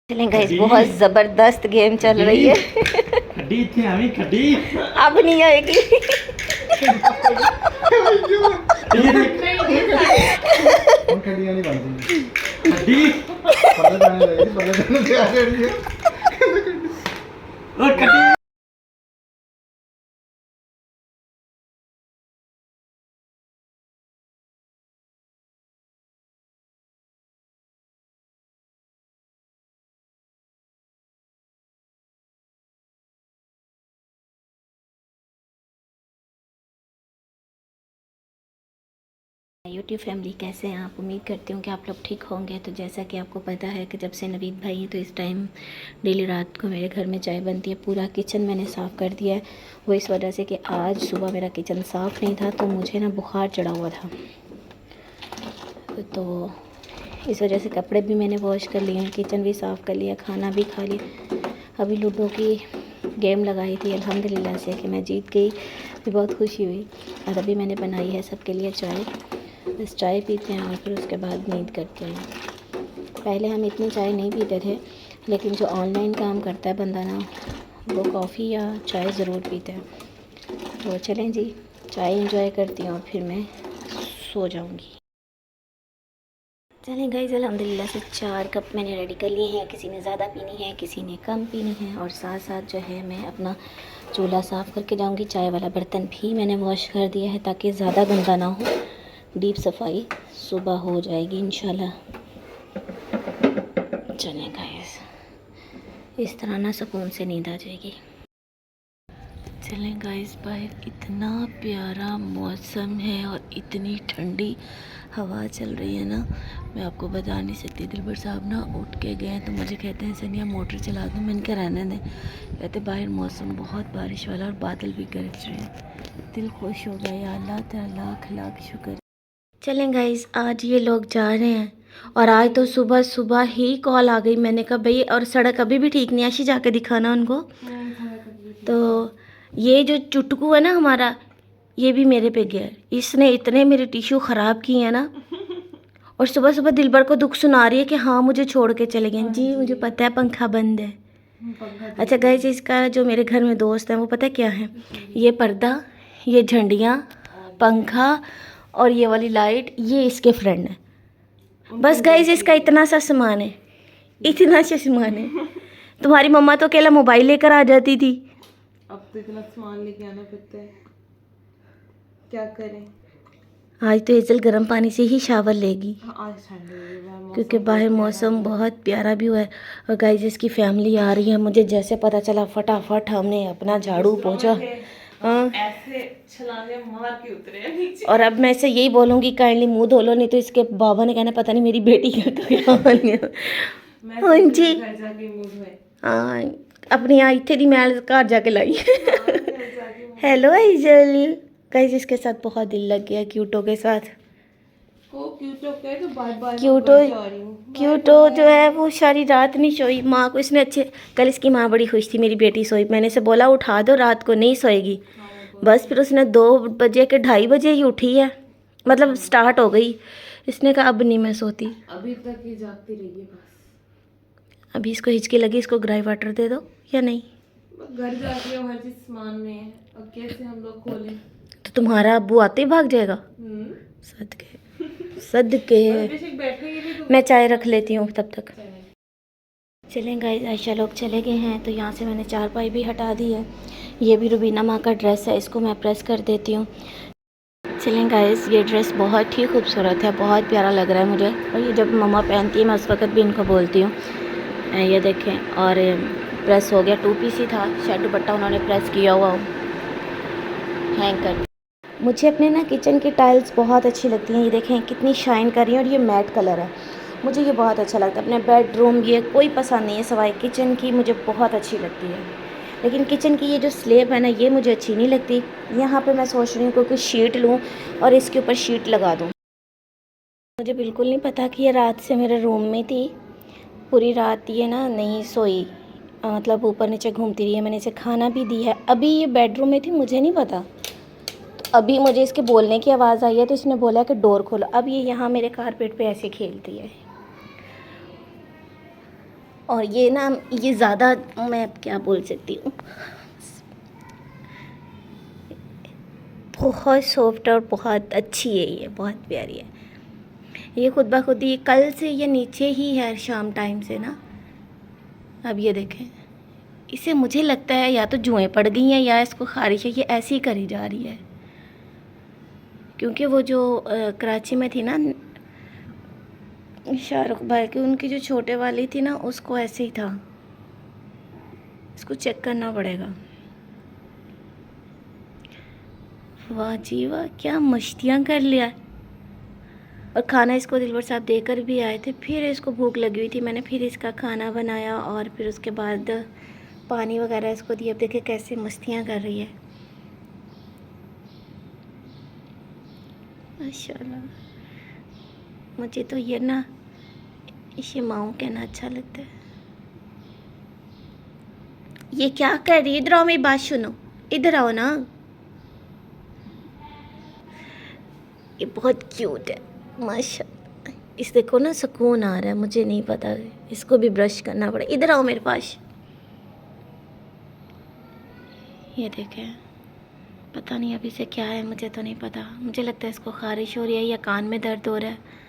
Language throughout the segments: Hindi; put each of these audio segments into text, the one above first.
चलें गाइस, बहुत ज़बरदस्त गेम चल रही है। खड्डी थी हमें खड्डी अब नहीं आएगी। खड्डी यूट्यूब फैमिली, कैसे हैं आप? उम्मीद करती हूँ कि आप लोग ठीक होंगे। तो जैसा कि आपको पता है कि जब से नवीद भाई है तो इस टाइम डेली रात को मेरे घर में चाय बनती है। पूरा किचन मैंने साफ़ कर दिया है, वो इस वजह से कि आज सुबह मेरा किचन साफ़ नहीं था तो मुझे ना बुखार चढ़ा हुआ था, तो इस वजह से कपड़े भी मैंने वॉश कर लिए, किचन भी साफ़ कर लिया, खाना भी खा लिया। अभी लूडो की गेम लगाई थी, अल्हम्दुलिल्लाह से कि मैं जीत गई, भी बहुत खुशी हुई। और अभी मैंने बनाई है सबके लिए चाय। बस चाय पीते हैं और फिर उसके बाद नींद करते हैं। पहले हम इतनी चाय नहीं पीते थे, लेकिन जो ऑनलाइन काम करता है बंदा ना, वो कॉफ़ी या चाय ज़रूर पीते हैं। तो चलें जी, चाय इंजॉय करती हूँ और फिर मैं सो जाऊँगी। चलें गाइस, अल्हम्दुलिल्लाह से 4 कप मैंने रेडी कर लिए हैं। किसी ने ज़्यादा पीनी है, किसी ने कम पीनी है। और साथ साथ जो है मैं अपना चूल्हा साफ़ करके जाऊँगी। चाय वाला बर्तन भी मैंने वॉश कर दिया है ताकि ज़्यादा गंदा ना हो। डीप सफाई सुबह हो जाएगी इंशाल्लाह। चलें गाइस, इस तरह ना सुकून से नींद आ जाएगी। चलें गाइस, बाहर इतना प्यारा मौसम है और इतनी ठंडी हवा चल रही है ना, मैं आपको बता नहीं सकती। दिलबर साहब ना उठ के गए तो मुझे कहते हैं सनिया मोटर चला दूँ, मैंने क्या रहने दें। कहते बाहर मौसम बहुत बारिश वाला और बादल भी गरज रहे हैं। दिल खुश हो गया, अल्लाह ताला लाख लाख शुक्र। चलें गाइस, आज ये लोग जा रहे हैं और आज तो सुबह सुबह ही कॉल आ गई। मैंने कहा भाई, और सड़क अभी भी ठीक नहीं, आशी जाके दिखाना उनको। तो ये जो चुटकू है ना हमारा, ये भी मेरे पे गया। इसने इतने मेरे टिश्यू ख़राब किए हैं ना, और सुबह सुबह दिलबर को दुख सुना रही है कि हाँ मुझे छोड़ के चले गए। जी मुझे पता है, पंखा बंद है। अच्छा गाइस, इसका जो मेरे घर में दोस्त है वो पता क्या है, ये पर्दा, ये झंडियाँ, पंखा और ये वाली लाइट, ये इसके फ्रेंड है। बस गाइस, इसका इतना सा सामान है, इतना सा सामान है। तुम्हारी मम्मा तो अकेला मोबाइल लेकर आ जाती थी, अब तो इतना सामान लेके आना पड़ता है, क्या करें। आज तो हेजल गर्म पानी से ही शावर लेगी आज ठंड है क्योंकि बाहर मौसम बहुत प्यारा भी हुआ है। और गाइस, इसकी फैमिली आ रही है। मुझे जैसे पता चला फटाफट हमने अपना झाड़ू पोंछा। हाँ, ऐसे छलांगे मार के उतरे हैं नीचे। और अब मैं इसे यही बोलूँगी काइंडली मुंह धो लो, नहीं तो इसके बाबा ने कहना पता नहीं मेरी बेटी का तो क्या हाल है। हाँ जी, घर जाके मुंह धोए। हाँ, अपनी यहाँ इतने दी मैल घर जाके लाई। Hello hazel. गाइस, इसके साथ बहुत दिल लग गया, क्यूटो के साथ। को क्यूटो कहे तो बार-बार क्यूटो, क्यूटो जो है वो सारी रात नहीं सोई। माँ को इसने अच्छे, कल इसकी माँ बड़ी खुश थी मेरी बेटी सोई। मैंने इसे बोला उठा दो, रात को नहीं सोएगी। बस फिर उसने 2 बजे के 2:30 बजे ही उठी है, मतलब स्टार्ट हो गई। इसने कहा अब नहीं मैं सोती। अभी तक ये जागती रही है बस। अभी इसको हिचकी लगी, इसको ग्राई वाटर दे दो या नहीं। घर जाके हर चीज सामान में है, अब कैसे हम लोग खोलें। तो तुम्हारा अब्बू आते ही भाग जाएगा। सदके सदके। बैठेगी भी तो मैं चाय रख लेती हूँ तब तक। चलें गाइस, आयशा लोग चले गए हैं तो यहाँ से मैंने चारपाई भी हटा दी है। ये भी रुबीना माँ का ड्रेस है, इसको मैं प्रेस कर देती हूँ। चलें गाइस, ये ड्रेस बहुत ही खूबसूरत है, बहुत प्यारा लग रहा है मुझे। और ये जब मम्मा पहनती है मैं उस वक्त भी इनको बोलती हूँ। ये देखें, और प्रेस हो गया। 2 पीस ही था, शायद दुपट्टा उन्होंने प्रेस किया हुआ हो, हैंग कर। मुझे अपने ना किचन की टाइल्स बहुत अच्छी लगती हैं। ये देखें कितनी शाइन कर रही है और ये मैट कलर है, मुझे ये बहुत अच्छा लगता है। अपने बेडरूम ये कोई पसंद नहीं है सिवाय किचन की, मुझे बहुत अच्छी लगती है। लेकिन किचन की ये जो स्लेब है ना, ये मुझे अच्छी नहीं लगती। यहाँ पे मैं सोच रही हूँ कोई शीट लूँ और इसके ऊपर शीट लगा दूँ। मुझे बिल्कुल नहीं पता कि ये रात से मेरे रूम में थी। पूरी रात ये ना नहीं सोई, मतलब ऊपर नीचे घूमती रही है। मैंने इसे खाना भी दिया है। अभी ये बेडरूम में थी, मुझे नहीं पता। तो अभी मुझे इसके बोलने की आवाज़ आई है तो इसने बोला कि डोर खोलो। अब ये यहाँ मेरे कारपेट पे ऐसे खेलती है। और ये ना, ये ज़्यादा, मैं अब क्या बोल सकती हूँ, बहुत सॉफ्ट और बहुत अच्छी है, ये बहुत प्यारी है। ये खुद ब खुद ही कल से ये नीचे ही है शाम टाइम से ना। अब ये देखें, इसे मुझे लगता है या तो जुएं पड़ गई हैं या इसको खारिश है, ये ऐसे ही करी जा रही है। क्योंकि वो जो कराची में थी ना शाहरुख भाई की, उनकी जो छोटे वाली थी ना, उसको ऐसे ही था। इसको चेक करना पड़ेगा। वाह जी वाह, क्या मस्तियाँ कर लिया। और खाना इसको दिलबर साहब देकर भी आए थे, फिर इसको भूख लगी हुई थी, मैंने फिर इसका खाना बनाया और फिर उसके बाद पानी वगैरह इसको दिया। अब देखे कैसे मस्तियाँ कर रही है, माशाल्लाह। मुझे तो ये ना इसे माऊ कहना अच्छा लगता है। ये क्या कर रही है? इधर आओ, मेरी बात सुनो, इधर आओ ना। ये बहुत क्यूट है माशाल्लाह। इस देखो ना सुकून आ रहा है, मुझे नहीं पता, इसको भी ब्रश करना पड़े। इधर आओ मेरे पास। ये देखें, पता नहीं अभी से क्या है, मुझे तो नहीं पता। मुझे लगता है इसको खारिश हो रही है या कान में दर्द हो रहा है।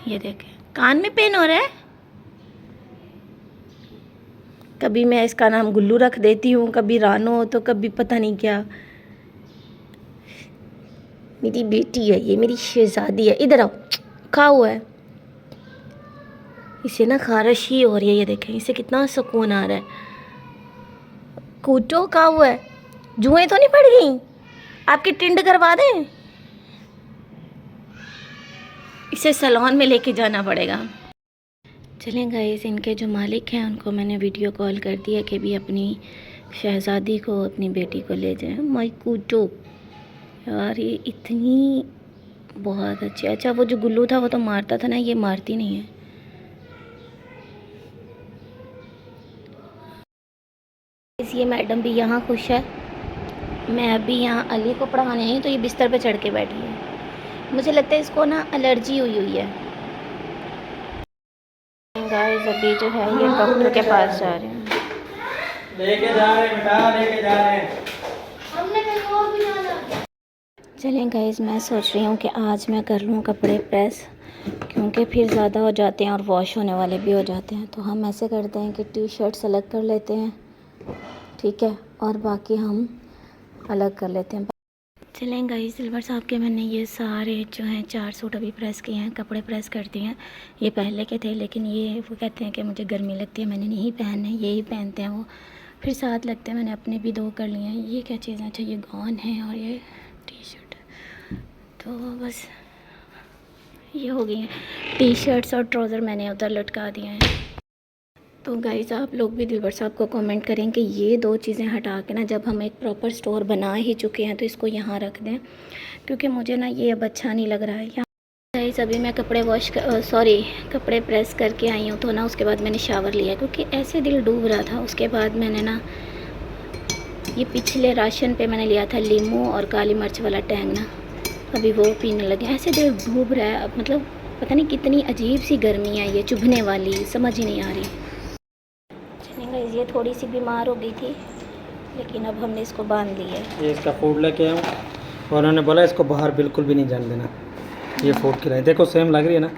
ये देखें, कान में पेन हो रहा है। कभी मैं इसका नाम गुल्लू रख देती हूँ, कभी रानो, तो कभी पता नहीं क्या। मेरी बेटी है ये, मेरी शहजादी है। इधर आओ, खा हुआ है। इसे ना खारिश ही हो रही है, ये देखें, इसे कितना सुकून आ रहा है। कूटो, खा हुआ है। जुएं तो नहीं पड़ गई? आपकी टिंड करवा दें? इसे सैलून में लेके जाना पड़ेगा। चलें गाइस, इनके जो मालिक हैं उनको मैंने वीडियो कॉल कर दिया कि भी अपनी शहज़ादी को, अपनी बेटी को ले जाएं। माई कूटो यार, ये इतनी बहुत अच्छी। अच्छा, वो जो गुल्लू था वो तो मारता था ना, ये मारती नहीं है। ये मैडम भी यहाँ खुश है। मैं अभी यहाँ अली को पढ़ाने आई तो ये बिस्तर पे चढ़ के बैठी है। मुझे लगता है इसको ना एलर्जी हुई है। गाइस अभी जो है ये डॉक्टर के पास जा रहे हैं। लेके जा रहे हैं बेटा, लेके जा रहे हैं। चलें गाइस, मैं सोच रही हूँ कि आज मैं कर लूँ कपड़े प्रेस, क्योंकि फिर ज़्यादा हो जाते हैं और वॉश होने वाले भी हो जाते हैं। तो हम ऐसे करते हैं कि टी शर्ट सेलेक्ट कर लेते हैं, ठीक है, और बाकी हम अलग कर लेते हैं। चलें गाइस, दिलबर साहब के मैंने ये सारे जो हैं 4 सूट अभी प्रेस किए हैं, कपड़े प्रेस कर दिए हैं। ये पहले के थे, लेकिन ये वो कहते हैं कि मुझे गर्मी लगती है, मैंने नहीं पहने, यही पहनते हैं वो। फिर साथ लगते हैं, मैंने अपने भी 2 कर लिए हैं। ये क्या चीज़ है? अच्छा, ये गाउन है और ये टी शर्ट। तो बस ये हो गई हैं टी शर्ट्स, और ट्राउज़र मैंने उधर लटका दिए हैं। तो गाइस, आप लोग भी दिलबर साहब को कमेंट करें कि ये 2 चीज़ें हटा के ना, जब हम एक प्रॉपर स्टोर बना ही चुके हैं तो इसको यहाँ रख दें, क्योंकि मुझे ना ये अब अच्छा नहीं लग रहा है। यहाँ गाइस अभी मैं कपड़े प्रेस करके आई हूँ, तो ना उसके बाद मैंने शावर लिया, क्योंकि ऐसे दिल डूब रहा था। उसके बाद मैंने ना ये पिछले राशन पे मैंने लिया था लीमू और काली मिर्च वाला टैंग ना, अभी वो पीने लगे। ऐसे दिल डूब रहा है अब, मतलब पता नहीं कितनी अजीब सी गर्मी है ये, चुभने वाली, समझ ही नहीं आ रही। ये थोड़ी सी बीमार हो गई थी, लेकिन अब हमने इसको बांध लिया है। ये इसका फूड लेके आया हूँ और उन्होंने बोला इसको बाहर बिल्कुल भी नहीं जाने देना। ये फूड खिलाए, देखो सेम लग रही है ना,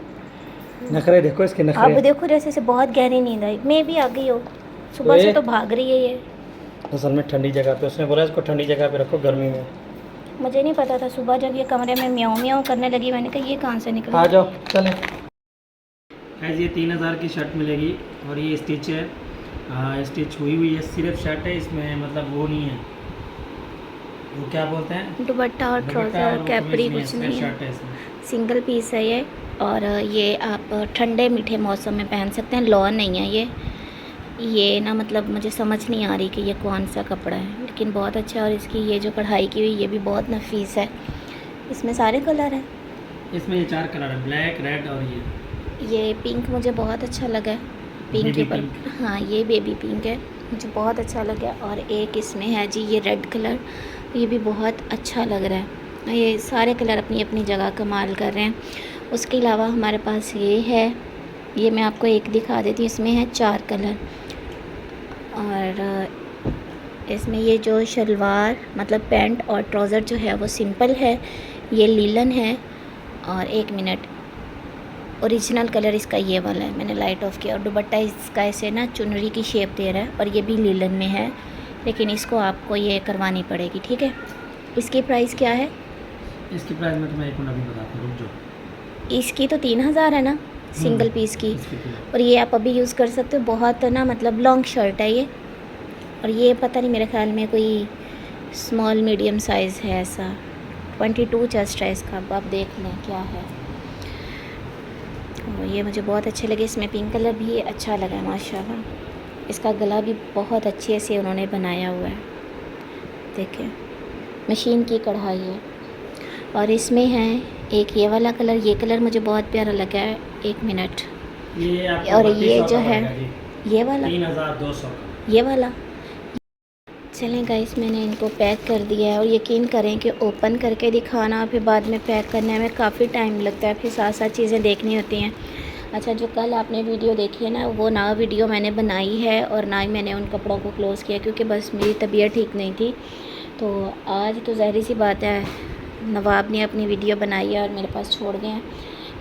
नखरे देखो इसके नखरे। अब देखो जैसे से बहुत गहरी नींद आई, मैं भी आ गई हो। सुबह से तो भाग रही है ये। असल में ठंडी जगह पे, उसने बोला इसको ठंडी जगह पे रखो गर्मी में। मुझे नहीं पता था, सुबह जब ये कमरे में म्याऊं म्याऊं करने लगी, मैंने कहा ये कहाँ से निकली। आ जाओ चले। ये 3000 की शर्ट मिलेगी और ये स्टिच है, स्टिच हुई है, सिर्फ शर्ट है, इसमें मतलब वो नहीं है, वो क्या बोलते हैं, दुपट्टा और ट्राउज़र कैपरी कुछ नहीं है, शर्ट है इसमें। सिंगल पीस है ये। और ये आप ठंडे मीठे मौसम में पहन सकते हैं, लॉन नहीं है ये ना, मतलब मुझे समझ नहीं आ रही कि ये कौन सा कपड़ा है, लेकिन बहुत अच्छा है। और इसकी ये जो कढ़ाई की हुई ये भी बहुत नफीस है। इसमें सारे कलर हैं, इसमें ये 4 कलर है, ब्लैक, रेड और ये पिंक मुझे बहुत अच्छा लगा है। पिंक के पर, हाँ ये बेबी पिंक है, मुझे बहुत अच्छा लगा। और एक इसमें है जी ये रेड कलर, ये भी बहुत अच्छा लग रहा है। ये सारे कलर अपनी अपनी जगह कमाल कर रहे हैं। उसके अलावा हमारे पास ये है, ये मैं आपको एक दिखा देती हूँ। इसमें है 4 कलर और इसमें ये जो शलवार मतलब पैंट और ट्राउज़र जो है वो सिंपल है, ये लीलन है। और 1 मिनट, ओरिजिनल कलर इसका ये वाला है, मैंने लाइट ऑफ किया। और दुपट्टा इसका ऐसे ना चुनरी की शेप दे रहा है और ये भी लीलन में है, लेकिन इसको आपको ये करवानी पड़ेगी, ठीक है। इसकी प्राइस क्या है? इसकी प्राइस मैं तुम्हें 1 मिनट अभी बताता हूँ, रुक जाओ। इसकी तो 3000 है ना सिंगल पीस की, इसकी तो और ये आप अभी यूज़ कर सकते हो। बहुत ना मतलब लॉन्ग शर्ट है ये, और ये पता नहीं मेरे ख्याल में कोई स्मॉल मीडियम साइज़ है, ऐसा 22 चेस्ट है इसका। अब आप देख लें क्या है। और ये मुझे बहुत अच्छे लगे, इसमें पिंक कलर भी अच्छा लगा माशाल्लाह। इसका गला भी बहुत अच्छे से उन्होंने बनाया हुआ है, देखिए मशीन की कढ़ाई है। और इसमें है एक ये वाला कलर, ये कलर मुझे बहुत प्यारा लगा है। 1 मिनट, ये आपको और ये 3200 जो का है पड़ेगा जी, ये वाला 3200 का। ये वाला। चलें गाइस, मैंने इनको पैक कर दिया है और यकीन करें कि ओपन करके दिखाना फिर बाद में पैक करने में काफ़ी टाइम लगता है, फिर साथ साथ चीज़ें देखनी होती हैं। अच्छा, जो कल आपने वीडियो देखी है ना, वो ना वीडियो मैंने बनाई है और ना ही मैंने उन कपड़ों को क्लोज़ किया, क्योंकि बस मेरी तबीयत ठीक नहीं थी। तो आज तो ज़ाहिर सी बात है नवाब ने अपनी वीडियो बनाई है और मेरे पास छोड़ गए हैं,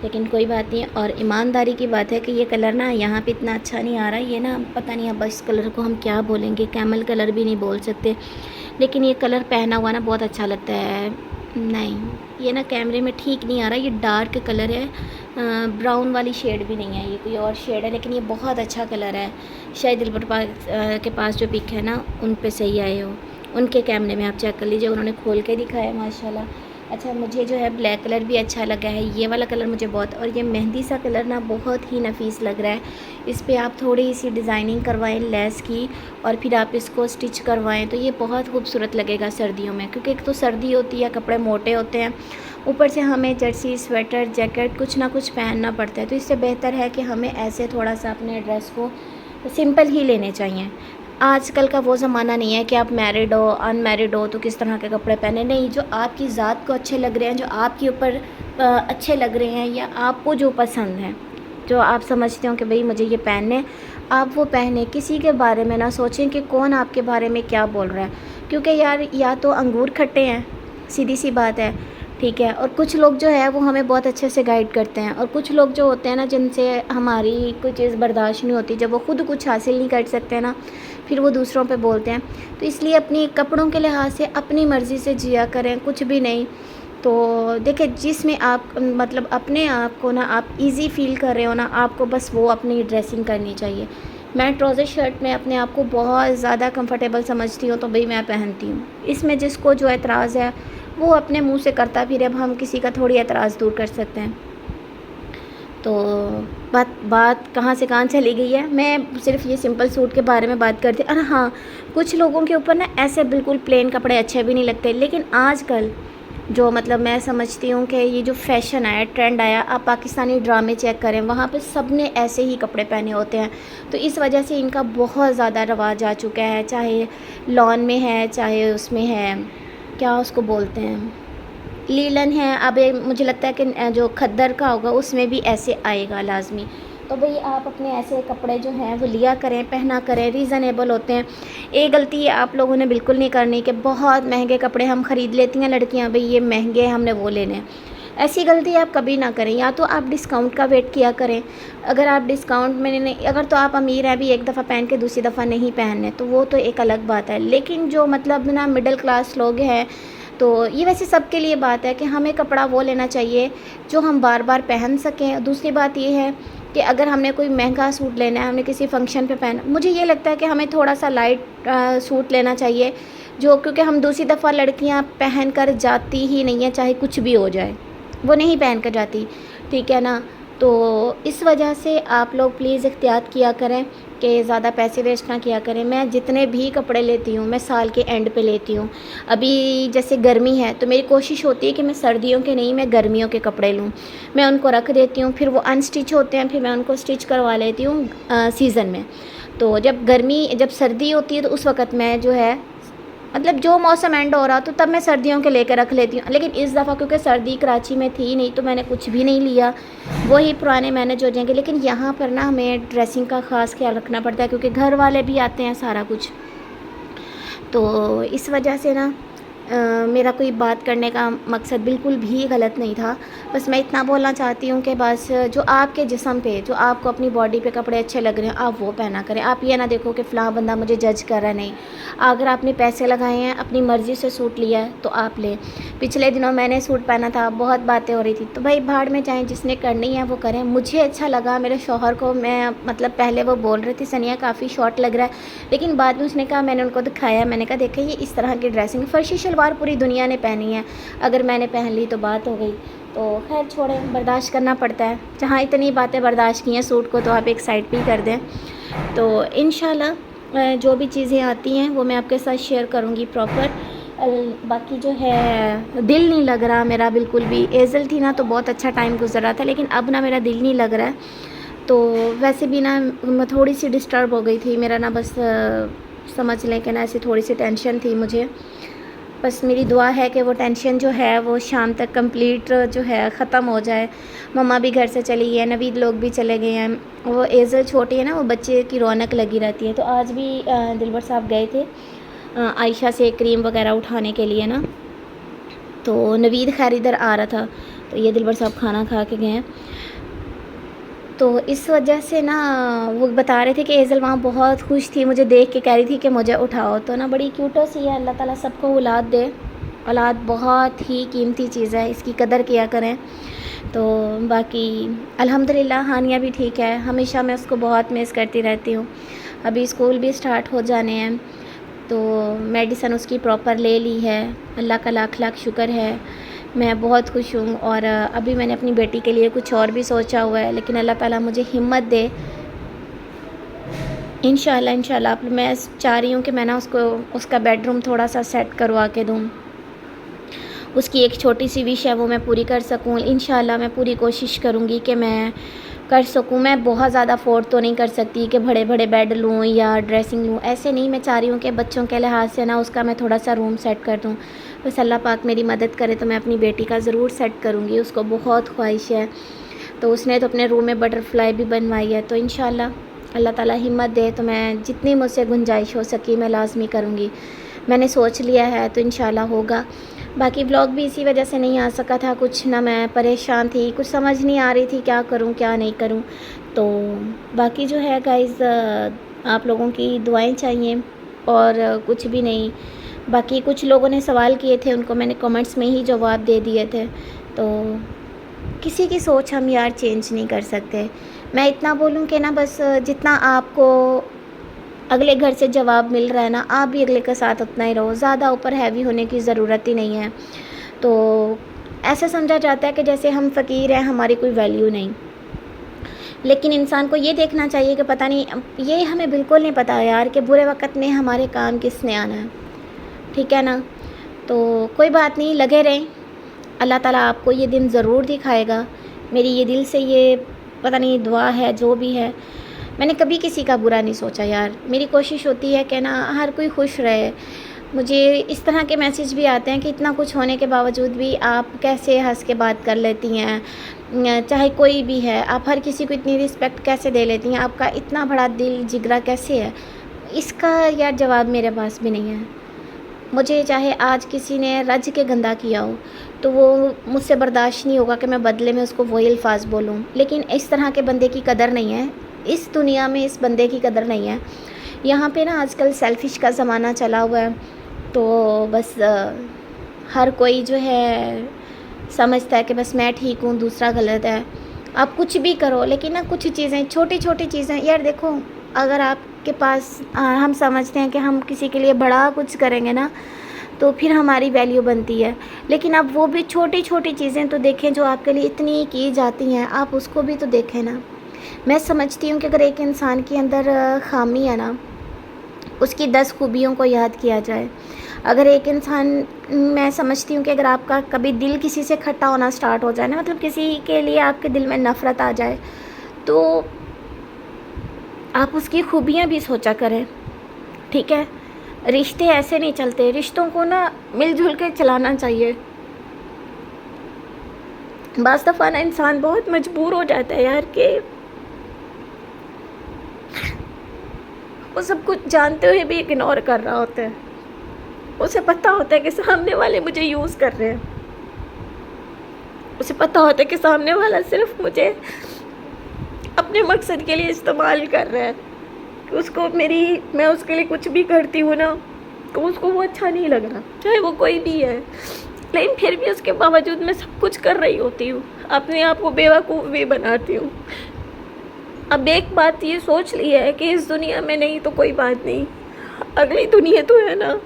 लेकिन कोई बात नहीं। और ईमानदारी की बात है कि ये कलर ना यहाँ पे इतना अच्छा नहीं आ रहा है, ये ना पता नहीं अब इस कलर को हम क्या बोलेंगे, कैमल कलर भी नहीं बोल सकते, लेकिन ये कलर पहना हुआ ना बहुत अच्छा लगता है। नहीं, ये ना कैमरे में ठीक नहीं आ रहा, ये डार्क कलर है, ब्राउन वाली शेड भी नहीं है, ये कोई और शेड है, लेकिन ये बहुत अच्छा कलर है। शायद दिलबर के पास जो पिक है ना उन पे सही आए हो, उनके कैमरे में आप चेक कर लीजिए, उन्होंने खोल के दिखाया माशाल्लाह। अच्छा, मुझे जो है ब्लैक कलर भी अच्छा लगा है, ये वाला कलर मुझे बहुत, और ये मेहंदी सा कलर ना बहुत ही नफीस लग रहा है। इस पे आप थोड़ी सी डिज़ाइनिंग करवाएं लेस की और फिर आप इसको स्टिच करवाएं तो ये बहुत खूबसूरत लगेगा सर्दियों में, क्योंकि एक तो सर्दी होती है, कपड़े मोटे होते हैं, ऊपर से हमें जर्सी, स्वेटर, जैकेट कुछ ना कुछ पहनना पड़ता है। तो इससे बेहतर है कि हमें ऐसे थोड़ा सा अपने ड्रेस को सिंपल ही लेने चाहिए। आजकल का वो ज़माना नहीं है कि आप मैरिड हो, अनमैरिड हो तो किस तरह के कपड़े पहने, नहीं, जो आपकी ज़ात को अच्छे लग रहे हैं, जो आपके ऊपर अच्छे लग रहे हैं, या आपको जो पसंद है, जो आप समझते हो कि भाई मुझे ये पहनने, आप वो पहने। किसी के बारे में ना सोचें कि कौन आपके बारे में क्या बोल रहा है, क्योंकि यार या तो अंगूर खट्टे हैं, सीधी सी बात है, ठीक है। और कुछ लोग जो है वो हमें बहुत अच्छे से गाइड करते हैं, और कुछ लोग जो होते हैं ना जिनसे हमारी कोई चीज़ बर्दाश्त नहीं होती, जब वो खुद कुछ हासिल नहीं कर सकते ना, फिर वो दूसरों पे बोलते हैं। तो इसलिए अपनी कपड़ों के लिहाज से अपनी मर्ज़ी से जिया करें, कुछ भी नहीं। तो देखिए, जिसमें आप मतलब अपने आप को ना आप इजी फील कर रहे हो ना, आपको बस वो अपनी ड्रेसिंग करनी चाहिए। मैं ट्राउज़र शर्ट में अपने आप को बहुत ज़्यादा कंफर्टेबल समझती हूँ, तो भाई मैं पहनती हूँ। इसमें जिसको जो एतराज़ है वो अपने मुंह से करता फिरे, अब हम किसी का थोड़ी एतराज़ दूर कर सकते हैं। तो बात कहाँ से कहाँ चली गई है। मैं सिर्फ ये सिंपल सूट के बारे में बात करती। और हाँ, कुछ लोगों के ऊपर ना ऐसे बिल्कुल प्लेन कपड़े अच्छे भी नहीं लगते, लेकिन आजकल जो मतलब मैं समझती हूँ कि ये जो फैशन आया, ट्रेंड आया, आप पाकिस्तानी ड्रामे चेक करें, वहाँ पे सब ने ऐसे ही कपड़े पहने होते हैं। तो इस वजह से इनका बहुत ज़्यादा रवाज आ चुका है, चाहे लॉन में है, चाहे उसमें है, क्या उसको बोलते हैं, लीलन है। अब मुझे लगता है कि जो खद्दर का होगा उसमें भी ऐसे आएगा लाजमी। तो भाई आप अपने ऐसे कपड़े जो हैं वो लिया करें, पहना करें, रीज़नेबल होते हैं। एक गलती आप लोगों ने बिल्कुल नहीं करनी कि बहुत महंगे कपड़े हम ख़रीद लेती हैं लड़कियां, भाई ये महंगे हमने वो लेने हैं। ऐसी गलती आप कभी ना करें। या तो आप डिस्काउंट का वेट किया करें, अगर आप डिस्काउंट में नहीं, अगर तो आप अमीर हैं भी, एक दफ़ा पहन के दूसरी दफ़ा नहीं पहनने, तो वो तो एक अलग बात है। लेकिन जो मतलब ना मिडिल क्लास लोग हैं, तो ये वैसे सबके लिए बात है कि हमें कपड़ा वो लेना चाहिए जो हम बार बार पहन सकें। दूसरी बात ये है कि अगर हमने कोई महंगा सूट लेना है, हमने किसी फंक्शन पे पहना, मुझे ये लगता है कि हमें थोड़ा सा लाइट सूट लेना चाहिए, जो क्योंकि हम दूसरी दफ़ा लड़कियां पहन कर जाती ही नहीं है, चाहे कुछ भी हो जाए, वो नहीं पहन कर जाती, ठीक है ना। तो इस वजह से आप लोग प्लीज़ एहतियात किया करें कि ज़्यादा पैसे वेस्ट ना किया करें। मैं जितने भी कपड़े लेती हूँ मैं साल के एंड पे लेती हूँ। अभी जैसे गर्मी है तो मेरी कोशिश होती है कि मैं सर्दियों के नहीं, मैं गर्मियों के कपड़े लूँ, मैं उनको रख देती हूँ, फिर वो अनस्टिच होते हैं, फिर मैं उनको स्टिच करवा लेती हूँ सीज़न में। तो जब सर्दी होती है तो उस वक़्त मैं जो है मतलब जो मौसम एंड हो रहा तो तब मैं सर्दियों के लेकर रख लेती हूँ, लेकिन इस दफ़ा क्योंकि सर्दी कराची में थी नहीं तो मैंने कुछ भी नहीं लिया, वही पुराने मैनेज हो जाएंगे। लेकिन यहाँ पर ना हमें ड्रेसिंग का ख़ास ख्याल रखना पड़ता है क्योंकि घर वाले भी आते हैं सारा कुछ, तो इस वजह से ना मेरा कोई बात करने का मकसद बिल्कुल भी गलत नहीं था। बस मैं इतना बोलना चाहती हूँ कि बस जो आपके जिस्म पे, जो आपको अपनी बॉडी पे कपड़े अच्छे लग रहे हैं आप वो पहना करें। आप ये ना देखो कि फ़लाँ बंदा मुझे जज कर रहा है, नहीं। अगर आपने पैसे लगाए हैं, अपनी मर्ज़ी से सूट लिया है तो आप लें। पिछले दिनों मैंने सूट पहना था, बहुत बातें हो रही थी, तो भाई भाड़ में जाएँ, जिसने करनी है वो करें। मुझे अच्छा लगा, मेरे शौहर को, मैं मतलब पहले वो बोल रही थी सनिया काफ़ी शॉर्ट लग रहा है, लेकिन बाद में उसने कहा, मैंने उनको दिखाया, मैंने कहा देखिए ये इस तरह की ड्रेसिंग फर्शी शलवार पूरी दुनिया ने पहनी है, अगर मैंने पहन ली तो बात हो गई। तो खैर छोड़ें, बर्दाश्त करना पड़ता है। जहाँ इतनी बातें बर्दाश्त की हैं सूट को तो आप एक साइड भी कर दें। तो इंशाल्लाह जो भी चीज़ें आती हैं वो मैं आपके साथ शेयर करूँगी प्रॉपर। बाकी जो है दिल नहीं लग रहा मेरा बिल्कुल भी। एज़ल थी ना तो बहुत अच्छा टाइम गुजर रहा था, लेकिन अब ना मेरा दिल नहीं लग रहा है। तो वैसे भी ना मैं थोड़ी सी डिस्टर्ब हो गई थी, मेरा ना बस समझ लें कि ना ऐसी थोड़ी सी टेंशन थी मुझे। बस मेरी दुआ है कि वो टेंशन जो है वो शाम तक कंप्लीट जो है ख़त्म हो जाए। मम्मा भी घर से चली गई है, नवीद लोग भी चले गए हैं। वो एज़ल छोटी है ना, वो बच्चे की रौनक लगी रहती है। तो आज भी दिलबर साहब गए थे आयशा से क्रीम वगैरह उठाने के लिए ना, तो नवीद खैर इधर आ रहा था, तो ये दिलबर साहब खाना खा के गए हैं। तो इस वजह से ना वो बता रहे थे कि एज़ल वहाँ बहुत खुश थी, मुझे देख के कह रही थी कि मुझे उठाओ। तो ना बड़ी क्यूटो सी है, अल्लाह ताला सबको औलाद दे। औलाद बहुत ही कीमती चीज़ है, इसकी कदर किया करें। तो बाकी अल्हम्दुलिल्लाह हानिया भी ठीक है, हमेशा मैं उसको बहुत मिस करती रहती हूँ। अभी स्कूल भी स्टार्ट हो जाने हैं, तो मेडिसिन उसकी प्रॉपर ले ली है, अल्लाह का लाख लाख शुक्र है। मैं बहुत खुश हूँ। और अभी मैंने अपनी बेटी के लिए कुछ और भी सोचा हुआ है, लेकिन अल्लाह ताला मुझे हिम्मत दे। इंशाल्लाह मैं चाह रही हूँ कि मैं ना उसको उसका बेडरूम थोड़ा सा सेट करवा के दूँ। उसकी एक छोटी सी विश है वो मैं पूरी कर सकूँ। इंशाल्लाह मैं पूरी कोशिश करूँगी कि मैं कर सकूँ। मैं बहुत ज़्यादा अफोर्ड तो नहीं कर सकती कि बड़े बड़े बेड लूँ या ड्रेसिंग लूँ, ऐसे नहीं। मैं चाह रही हूँ कि बच्चों के लिहाज से ना उसका मैं थोड़ा सा रूम सेट कर दूँ। बस अल्लाह पाक मेरी मदद करे तो मैं अपनी बेटी का ज़रूर सेट करूँगी। उसको बहुत ख्वाहिश है, तो उसने तो अपने रूम में बटरफ्लाई भी बनवाई है। तो इंशाल्लाह अल्लाह ताला हिम्मत दे तो मैं जितनी मुझसे गुंजाइश हो सकी मैं लाजमी करूँगी। मैंने सोच लिया है तो इंशाल्लाह होगा। बाकी व्लॉग भी इसी वजह से नहीं आ सका था, कुछ ना मैं परेशान थी, कुछ समझ नहीं आ रही थी क्या करूं क्या नहीं करूं। तो बाकी जो है गाइज़ आप लोगों की दुआएं चाहिए और कुछ भी नहीं। बाकी कुछ लोगों ने सवाल किए थे, उनको मैंने कमेंट्स में ही जवाब दे दिए थे। तो किसी की सोच हम यार चेंज नहीं कर सकते। मैं इतना बोलूँ कि ना बस जितना आपको अगले घर से जवाब मिल रहा है ना, आप भी अगले के साथ उतना ही रहो। ज़्यादा ऊपर हैवी होने की ज़रूरत ही नहीं है। तो ऐसा समझा जाता है कि जैसे हम फ़कीर हैं, हमारी कोई वैल्यू नहीं। लेकिन इंसान को ये देखना चाहिए कि पता नहीं, ये हमें बिल्कुल नहीं पता यार कि बुरे वक़्त में हमारे काम किसने आना है, ठीक है ना। तो कोई बात नहीं, लगे रहें, अल्लाह ताला आपको ये दिन ज़रूर दिखाएगा। मेरी ये दिल से ये पता नहीं दुआ है जो भी है। मैंने कभी किसी का बुरा नहीं सोचा यार। मेरी कोशिश होती है कि ना हर कोई खुश रहे। मुझे इस तरह के मैसेज भी आते हैं कि इतना कुछ होने के बावजूद भी आप कैसे हंस के बात कर लेती हैं, चाहे कोई भी है, आप हर किसी को इतनी रिस्पेक्ट कैसे दे लेती हैं, आपका इतना बड़ा दिल जिगरा कैसे है। इसका यार जवाब मेरे पास भी नहीं है। मुझे चाहे आज किसी ने रज के गंदा किया हो तो वो मुझसे बर्दाश्त नहीं होगा कि मैं बदले में उसको वही अल्फाज बोलूँ, लेकिन इस तरह के बंदे की कदर नहीं है इस दुनिया में। इस बंदे की कदर नहीं है यहाँ पे ना। आजकल सेल्फिश का ज़माना चला हुआ है, तो बस हर कोई जो है समझता है कि बस मैं ठीक हूँ दूसरा गलत है। आप कुछ भी करो, लेकिन ना कुछ चीज़ें, छोटी छोटी चीज़ें यार देखो, अगर आपके पास हम समझते हैं कि हम किसी के लिए बड़ा कुछ करेंगे ना तो फिर हमारी वैल्यू बनती है। लेकिन आप वो भी छोटी छोटी चीज़ें तो देखें जो आपके लिए इतनी की जाती हैं, आप उसको भी तो देखें ना। मैं समझती हूँ कि अगर एक इंसान के अंदर ख़ामी है ना, उसकी 10 खूबियों को याद किया जाए। अगर एक इंसान, मैं समझती हूँ कि अगर आपका कभी दिल किसी से खट्टा होना स्टार्ट हो जाए ना, मतलब किसी के लिए आपके दिल में नफ़रत आ जाए, तो आप उसकी खूबियाँ भी सोचा करें, ठीक है। रिश्ते ऐसे नहीं चलते, रिश्तों को ना मिलजुल के चलाना चाहिए। बाज़ दफ़ा ना इंसान बहुत मजबूर हो जाता है यार कि वो सब कुछ जानते हुए भी इग्नोर कर रहा होता है। उसे पता होता है कि सामने वाले मुझे यूज़ कर रहे हैं, उसे पता होता है कि सामने वाला सिर्फ मुझे अपने मकसद के लिए इस्तेमाल कर रहा है। उसको मैं उसके लिए कुछ भी करती हूँ ना तो उसको वो अच्छा नहीं लग रहा, चाहे वो कोई भी है। लेकिन फिर भी उसके बावजूद मैं सब कुछ कर रही होती हूँ, अपने आप को बेवकूफ़ भी बनाती हूँ। अब एक बात ये सोच ली है कि इस दुनिया में नहीं तो कोई बात नहीं, अगली दुनिया तो है ना।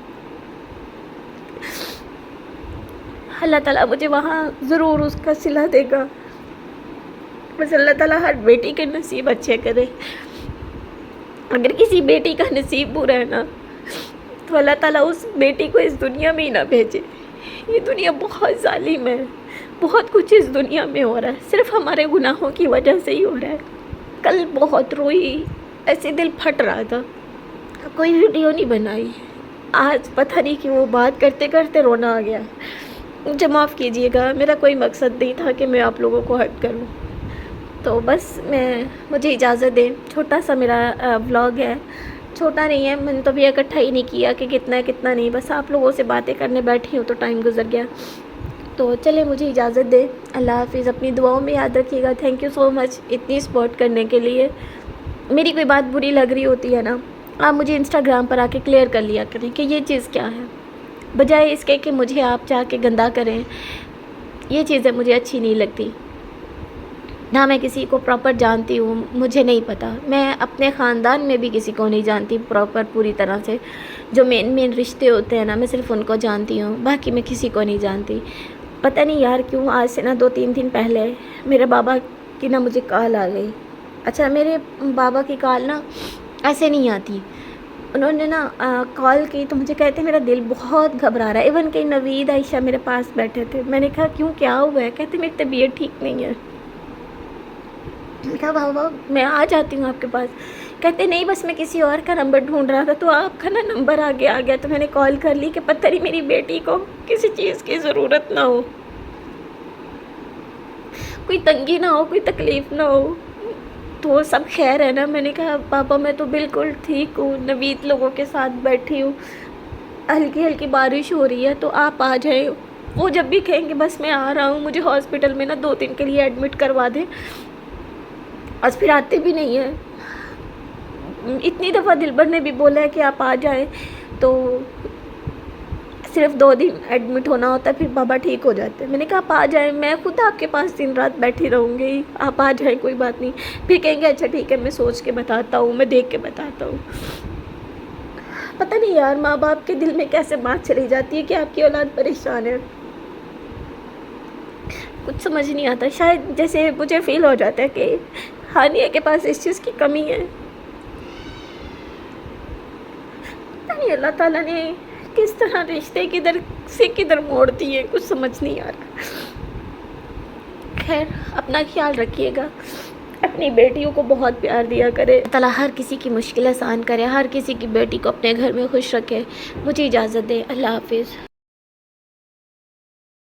अल्लाह ताला मुझे वहाँ ज़रूर उसका सिला देगा। बस अल्लाह ताला हर बेटी के नसीब अच्छे करे। अगर किसी बेटी का नसीब बुरा है ना तो अल्लाह ताला उस बेटी को इस दुनिया में ही ना भेजे। ये दुनिया बहुत जालिम है, बहुत कुछ इस दुनिया में हो रहा है, सिर्फ हमारे गुनाहों की वजह से ही हो रहा है। कल बहुत रोई, ऐसे दिल फट रहा था, कोई वीडियो नहीं बनाई। आज पता नहीं कि वो बात करते करते रोना आ गया। मुझे माफ़ कीजिएगा, मेरा कोई मकसद नहीं था कि मैं आप लोगों को हर्ट करूं। तो बस मुझे इजाज़त दें। छोटा सा मेरा व्लॉग है, छोटा नहीं है, मैंने तो अभी इकट्ठा ही नहीं किया कि कितना है कितना नहीं, बस आप लोगों से बातें करने बैठी हूँ तो टाइम गुजर गया। तो चले मुझे इजाज़त दें। अल्लाह हाफ़िज़। अपनी दुआओं में याद रखिएगा। थैंक यू सो मच इतनी सपोर्ट करने के लिए। मेरी कोई बात बुरी लग रही होती है ना, आप मुझे इंस्टाग्राम पर आके क्लियर कर लिया करें कि ये चीज़ क्या है, बजाय इसके कि मुझे आप जाके गंदा करें। ये चीज़ें मुझे अच्छी नहीं लगती। ना मैं किसी को प्रॉपर जानती हूँ, मुझे नहीं पता। मैं अपने ख़ानदान में भी किसी को नहीं जानती प्रॉपर पूरी तरह से। जो मेन रिश्ते होते हैं ना, मैं सिर्फ उनको जानती हूँ, बाकी मैं किसी को नहीं जानती। पता नहीं यार क्यों आज से ना 2-3 दिन पहले मेरे बाबा की ना मुझे कॉल आ गई। अच्छा, मेरे बाबा की कॉल ना ऐसे नहीं आती। उन्होंने ना कॉल की तो मुझे कहते मेरा दिल बहुत घबरा रहा है। इवन कि नवीद आयशा मेरे पास बैठे थे। मैंने कहा क्यों, क्या हुआ है? कहते मेरी तबीयत ठीक नहीं है। मैंने कहा बाबा मैं आ जाती हूँ आपके पास। कहते नहीं, बस मैं किसी और का नंबर ढूंढ रहा था तो आपका ना नंबर आ गया तो मैंने कॉल कर ली कि पता नहीं मेरी बेटी को किसी चीज़ की ज़रूरत ना हो, कोई तंगी ना हो, कोई तकलीफ़ ना हो, तो सब खैर है ना। मैंने कहा पापा मैं तो बिल्कुल ठीक हूँ, नवीद लोगों के साथ बैठी हूँ, हल्की हल्की बारिश हो रही है तो आप आ जाए। वो जब भी कहेंगे बस मैं आ रहा हूँ, मुझे हॉस्पिटल में ना 2 दिन के लिए एडमिट करवा दें, आज फिर आते भी नहीं है। इतनी दफ़ा दिलबर ने भी बोला है कि आप आ जाएं, तो सिर्फ 2 दिन एडमिट होना होता है, फिर बाबा ठीक हो जाते हैं। मैंने कहा आप आ जाएं, मैं खुद आपके पास दिन रात बैठी रहूँगी, आप आ जाएं, कोई बात नहीं। फिर कहेंगे अच्छा ठीक है, मैं सोच के बताता हूँ, मैं देख के बताता हूँ। पता नहीं यार माँ बाप के दिल में कैसे बात चली जाती है कि आपकी औलाद परेशान है, कुछ समझ नहीं आता। शायद जैसे मुझे फील हो जाता है कि हानिया के पास इस चीज़ की कमी है। पता नहीं अल्लाह ताला ने किस तरह रिश्ते किधर से किधर मोड़ दिए, कुछ समझ नहीं आ रहा। खैर अपना ख्याल रखिएगा, अपनी बेटियों को बहुत प्यार दिया करे। ताला हर किसी की मुश्किल आसान करे, हर किसी की बेटी को अपने घर में खुश रखे। मुझे इजाज़त दे। अल्लाह हाफिज़।